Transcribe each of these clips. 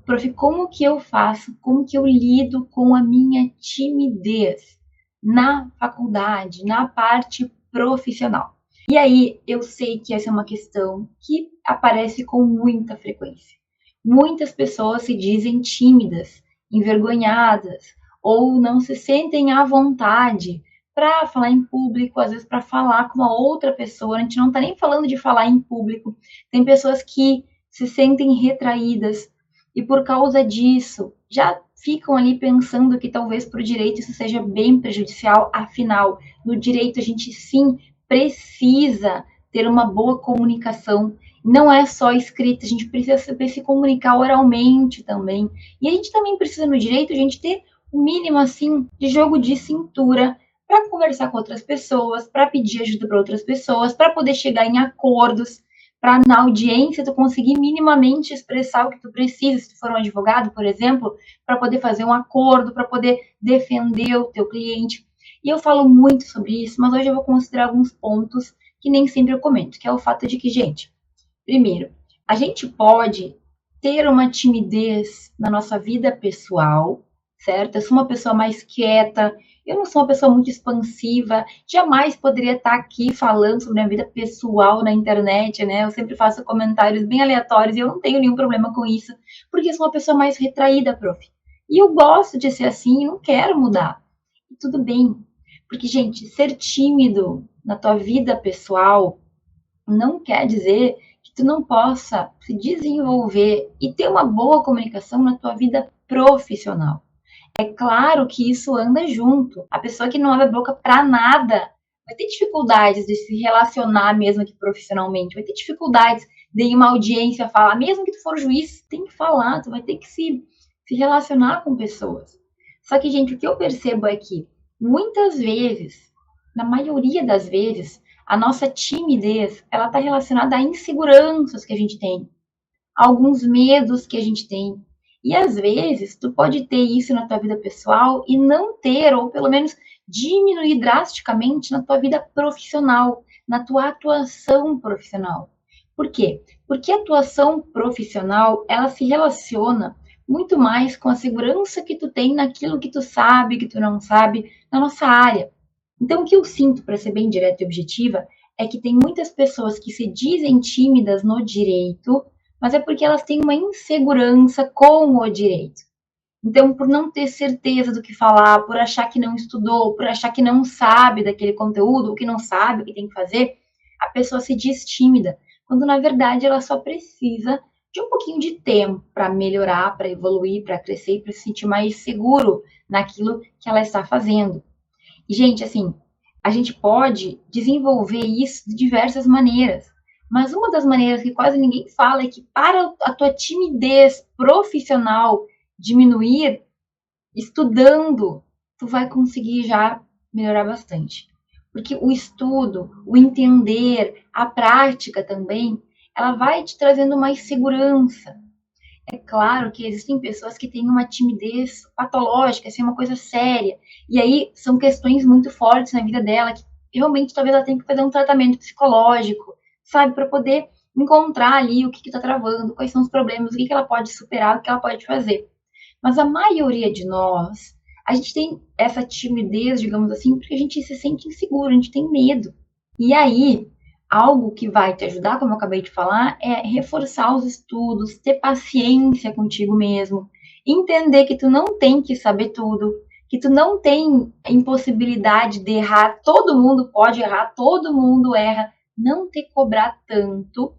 Prof, como que eu faço, como que eu lido com a minha timidez na faculdade, na parte profissional? E aí, eu sei que essa é uma questão que aparece com muita frequência. Muitas pessoas se dizem tímidas, envergonhadas, ou não se sentem à vontade para falar em público, às vezes para falar com uma outra pessoa. A gente não está nem falando de falar em público. Tem pessoas que se sentem retraídas e por causa disso já ficam ali pensando que talvez para o direito isso seja bem prejudicial. Afinal, no direito a gente sim precisa ter uma boa comunicação. Não é só escrita, a gente precisa saber se comunicar oralmente também. E a gente também precisa no direito a gente ter o mínimo assim de jogo de cintura para conversar com outras pessoas, para pedir ajuda para outras pessoas, para poder chegar em acordos, para na audiência tu conseguir minimamente expressar o que tu precisa, se tu for um advogado, por exemplo, para poder fazer um acordo, para poder defender o teu cliente. E eu falo muito sobre isso, mas hoje eu vou considerar alguns pontos que nem sempre eu comento, que é o fato de que, gente, primeiro, a gente pode ter uma timidez na nossa vida pessoal, certo? Eu sou uma pessoa mais quieta, eu não sou uma pessoa muito expansiva, jamais poderia estar aqui falando sobre a minha vida pessoal na internet, né? Eu sempre faço comentários bem aleatórios e eu não tenho nenhum problema com isso, porque eu sou uma pessoa mais retraída, prof. E eu gosto de ser assim e não quero mudar. E tudo bem, porque, gente, ser tímido na tua vida pessoal não quer dizer que tu não possa se desenvolver e ter uma boa comunicação na tua vida profissional. É claro que isso anda junto. A pessoa que não abre a boca para nada vai ter dificuldades de se relacionar mesmo que profissionalmente, vai ter dificuldades de ir em uma audiência falar, mesmo que tu for juiz, tem que falar, tu vai ter que se relacionar com pessoas. Só que, gente, o que eu percebo é que muitas vezes, na maioria das vezes, a nossa timidez, ela está relacionada a inseguranças que a gente tem, a alguns medos que a gente tem. E às vezes, tu pode ter isso na tua vida pessoal e não ter, ou pelo menos diminuir drasticamente na tua vida profissional, na tua atuação profissional. Por quê? Porque a atuação profissional, ela se relaciona muito mais com a segurança que tu tem naquilo que tu sabe, que tu não sabe, na nossa área. Então, o que eu sinto, para ser bem direta e objetiva, é que tem muitas pessoas que se dizem tímidas no direito, mas é porque elas têm uma insegurança com o direito. Então, por não ter certeza do que falar, por achar que não estudou, por achar que não sabe daquele conteúdo, ou que não sabe o que tem que fazer, a pessoa se diz tímida, quando na verdade ela só precisa de um pouquinho de tempo para melhorar, para evoluir, para crescer e para se sentir mais seguro naquilo que ela está fazendo. E, gente, assim, a gente pode desenvolver isso de diversas maneiras. Mas uma das maneiras que quase ninguém fala é que para a tua timidez profissional diminuir, estudando, tu vai conseguir já melhorar bastante. Porque o estudo, o entender, a prática também, ela vai te trazendo mais segurança. É claro que existem pessoas que têm uma timidez patológica, assim, uma coisa séria. E aí são questões muito fortes na vida dela que realmente talvez ela tenha que fazer um tratamento psicológico, sabe, para poder encontrar ali o que está travando, quais são os problemas, o que ela pode superar, o que ela pode fazer. Mas a maioria de nós, a gente tem essa timidez, digamos assim, porque a gente se sente inseguro, a gente tem medo. E aí, algo que vai te ajudar, como eu acabei de falar, é reforçar os estudos, ter paciência contigo mesmo, entender que tu não tem que saber tudo, que tu não tem impossibilidade de errar, todo mundo pode errar, todo mundo erra, não te cobrar tanto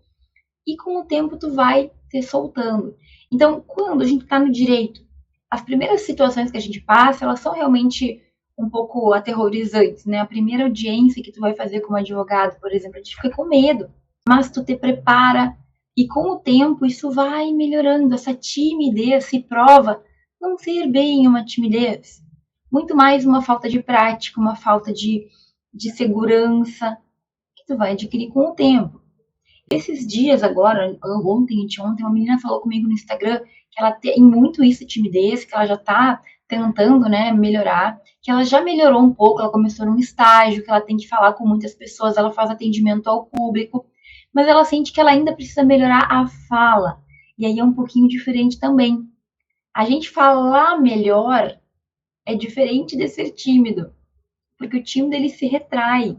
e com o tempo tu vai te soltando. Então, quando a gente está no direito, as primeiras situações que a gente passa, elas são realmente um pouco aterrorizantes, né? A primeira audiência que tu vai fazer como advogado, por exemplo, a gente fica com medo, mas tu te prepara e com o tempo isso vai melhorando, essa timidez se prova não ser bem uma timidez, muito mais uma falta de prática, uma falta de segurança que tu vai adquirir com o tempo. Esses dias agora, ontem, anteontem, uma menina falou comigo no Instagram que ela tem muito isso de timidez, que ela já tá tentando, né, melhorar, que ela já melhorou um pouco, ela começou num estágio, que ela tem que falar com muitas pessoas, ela faz atendimento ao público, mas ela sente que ela ainda precisa melhorar a fala. E aí é um pouquinho diferente também. A gente falar melhor é diferente de ser tímido, porque o tímido ele se retrai.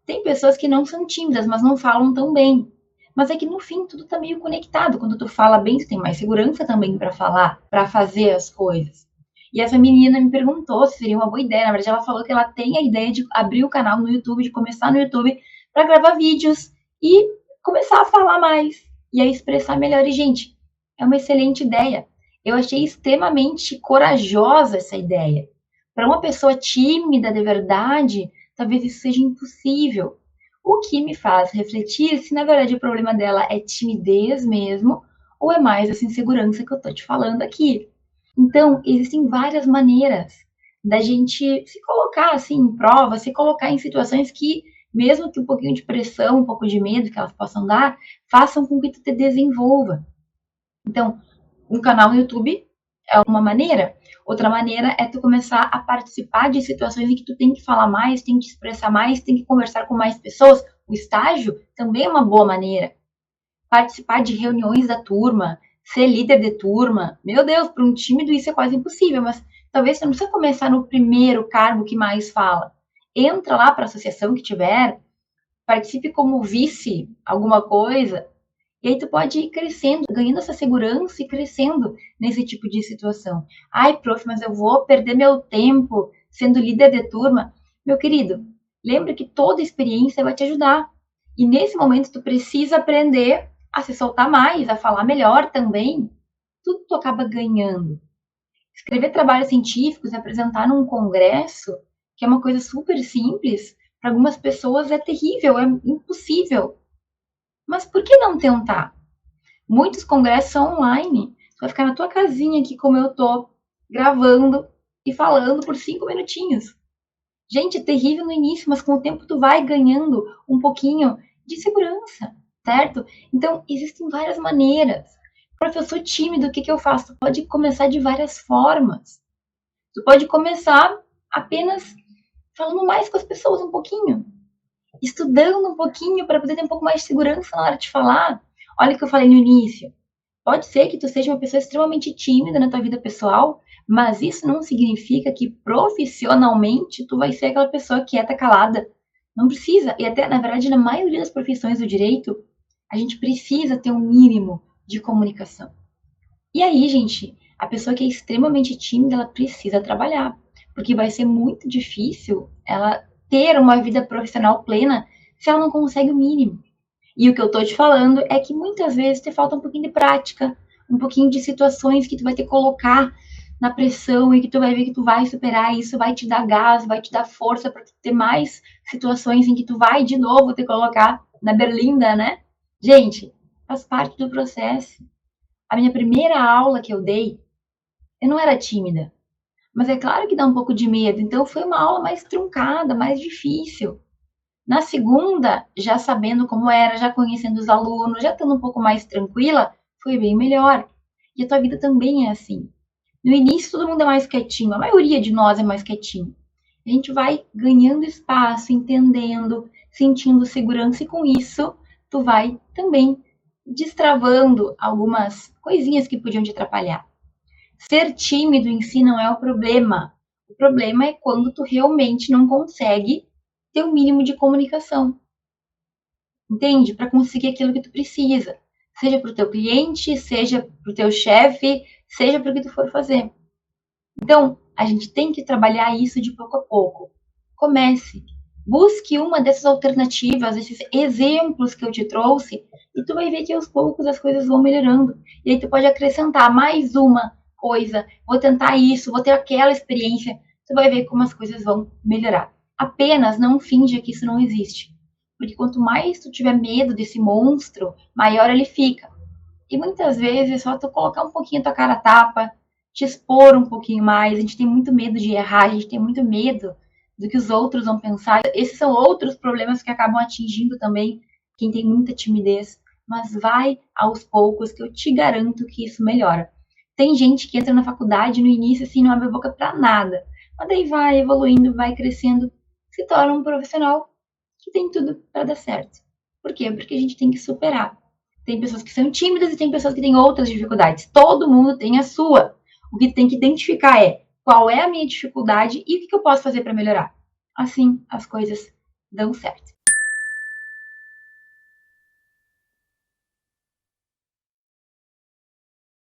Tem pessoas que não são tímidas, mas não falam tão bem. Mas é que no fim tudo tá meio conectado. Quando tu fala bem, tu tem mais segurança também para falar, para fazer as coisas. E essa menina me perguntou se seria uma boa ideia. Na verdade, ela falou que ela tem a ideia de abrir o canal no YouTube, de começar no YouTube para gravar vídeos e começar a falar mais e a expressar melhor. E, gente, é uma excelente ideia. Eu achei extremamente corajosa essa ideia. Para uma pessoa tímida de verdade, talvez isso seja impossível. O que me faz refletir se na verdade o problema dela é timidez mesmo ou é mais essa insegurança que eu tô te falando aqui. Então, existem várias maneiras da gente se colocar assim em prova, se colocar em situações que, mesmo que um pouquinho de pressão, um pouco de medo que elas possam dar, façam com que tu te desenvolva. Então, um canal no YouTube é uma maneira. Outra maneira é tu começar a participar de situações em que tu tem que falar mais, tem que expressar mais, tem que conversar com mais pessoas. O estágio também é uma boa maneira. Participar de reuniões da turma, ser líder de turma. Meu Deus, para um tímido isso é quase impossível, mas talvez você não precisa começar no primeiro cargo que mais fala. Entra lá para a associação que tiver, participe como vice alguma coisa, e aí tu pode ir crescendo, ganhando essa segurança e crescendo nesse tipo de situação. Ai, prof, mas eu vou perder meu tempo sendo líder de turma. Meu querido, lembra que toda experiência vai te ajudar. E nesse momento tu precisa aprender a se soltar mais, a falar melhor também. Tudo tu acaba ganhando. Escrever trabalhos científicos, apresentar num congresso, que é uma coisa super simples, para algumas pessoas é terrível, é impossível. Mas por que não tentar? Muitos congressos são online. Tu vai ficar na tua casinha aqui como eu tô, gravando e falando por 5 minutinhos. Gente, é terrível no início, mas com o tempo tu vai ganhando um pouquinho de segurança, certo? Então, existem várias maneiras. Professor tímido, o que eu faço? Tu pode começar de várias formas. Tu pode começar apenas falando mais com as pessoas um pouquinho, estudando um pouquinho para poder ter um pouco mais de segurança na hora de falar. Olha o que eu falei no início. Pode ser que tu seja uma pessoa extremamente tímida na tua vida pessoal, mas isso não significa que profissionalmente tu vai ser aquela pessoa quieta, calada. Não precisa. E até, na verdade, na maioria das profissões do direito, a gente precisa ter um mínimo de comunicação. E aí, gente, a pessoa que é extremamente tímida, ela precisa trabalhar, porque vai ser muito difícil ela ter uma vida profissional plena se ela não consegue o mínimo. E o que eu tô te falando é que muitas vezes te falta um pouquinho de prática, um pouquinho de situações que tu vai ter que colocar na pressão e que tu vai ver que tu vai superar, e isso vai te dar gás, vai te dar força para ter mais situações em que tu vai de novo te colocar na berlinda, né? Gente, faz parte do processo. A minha primeira aula que eu dei, eu não era tímida, mas é claro que dá um pouco de medo, então foi uma aula mais truncada, mais difícil. Na segunda, já sabendo como era, já conhecendo os alunos, já estando um pouco mais tranquila, foi bem melhor. E a tua vida também é assim. No início, todo mundo é mais quietinho, a maioria de nós é mais quietinho. A gente vai ganhando espaço, entendendo, sentindo segurança, e com isso, tu vai também destravando algumas coisinhas que podiam te atrapalhar. Ser tímido em si não é o problema. O problema é quando tu realmente não consegue ter o mínimo de comunicação, entende? Para conseguir aquilo que tu precisa, seja para o teu cliente, seja para o teu chefe, seja para o que tu for fazer. Então, a gente tem que trabalhar isso de pouco a pouco. Comece, busque uma dessas alternativas, esses exemplos que eu te trouxe, e tu vai ver que aos poucos as coisas vão melhorando. E aí tu pode acrescentar mais uma coisa, vou tentar isso, vou ter aquela experiência, tu vai ver como as coisas vão melhorar. Apenas não finja que isso não existe. Porque quanto mais tu tiver medo desse monstro, maior ele fica. E muitas vezes é só tu colocar um pouquinho a tua cara a tapa, te expor um pouquinho mais. A gente tem muito medo de errar, a gente tem muito medo do que os outros vão pensar. Esses são outros problemas que acabam atingindo também quem tem muita timidez. Mas vai aos poucos que eu te garanto que isso melhora. Tem gente que entra na faculdade no início assim, não abre a boca pra nada. Mas daí vai evoluindo, vai crescendo, se torna um profissional que tem tudo para dar certo. Por quê? Porque a gente tem que superar. tem pessoas que são tímidas e tem pessoas que têm outras dificuldades. Todo mundo tem a sua. O que tem que identificar é qual é a minha dificuldade e o que eu posso fazer para melhorar. Assim, as coisas dão certo.